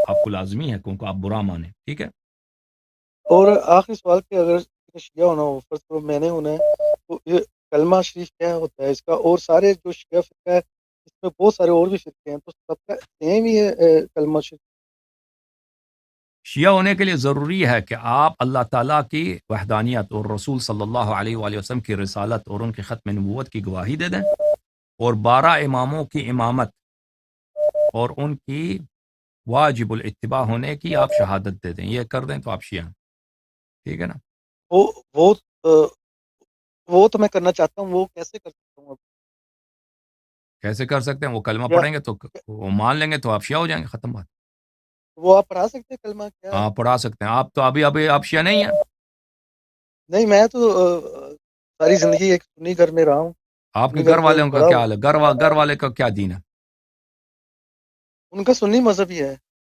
آپ کو لازمی ہے کہ ان کو آپ برا مانیں. ٹھیک ہے. اور آخری سوال کہ اگر شیعہ ہونا ہو، فرض کرو میں نے ہونا ہے، تو یہ کلمہ شریف کیا ہوتا ہے اس کا؟ اور سارے جو شیعہ فرقہ ہے اس میں بہت سارے اور بھی فرقے ہیں، تو سب کا سیم ہی ہے کلمہ شریف؟ شیعہ ہونے کے لیے ضروری ہے کہ آپ اللہ تعالیٰ کی وحدانیت اور رسول صلی اللہ علیہ وآلہ وسلم کی رسالت اور ان کی ختم نبوت کی گواہی دے دیں، اور 12 اماموں کی امامت اور ان کی واجب الاتباع ہونے کی آپ شہادت دے دیں. یہ کر دیں تو آپ شیعہ ہیں. ٹھیک ہے نا. وہ وہ وہ تو میں کرنا چاہتا ہوں، وہ کیسے کر سکتا ہوں اب؟ کیسے کر سکتے ہیں؟ وہ کلمہ یا پڑھیں گے تو وہ مان لیں گے تو آپ شیعہ ہو جائیں گے. ختم بات. وہ آپ پڑھا سکتے ہیں کلمہ کیا ہے؟ آپ پڑھا سکتے ہیں. آپ تو ابھی آپ شیعہ نہیں ہیں. نہیں، میں تو ساری زندگی ایک سنی گھر میں رہا ہوں، آپ کے سنی گھر گھر میں والوں کا بڑا کیا ہوں، حال ہے؟ گھر والے کا کیا دین ہے؟ ان کا سنی مذہب ہی ہے.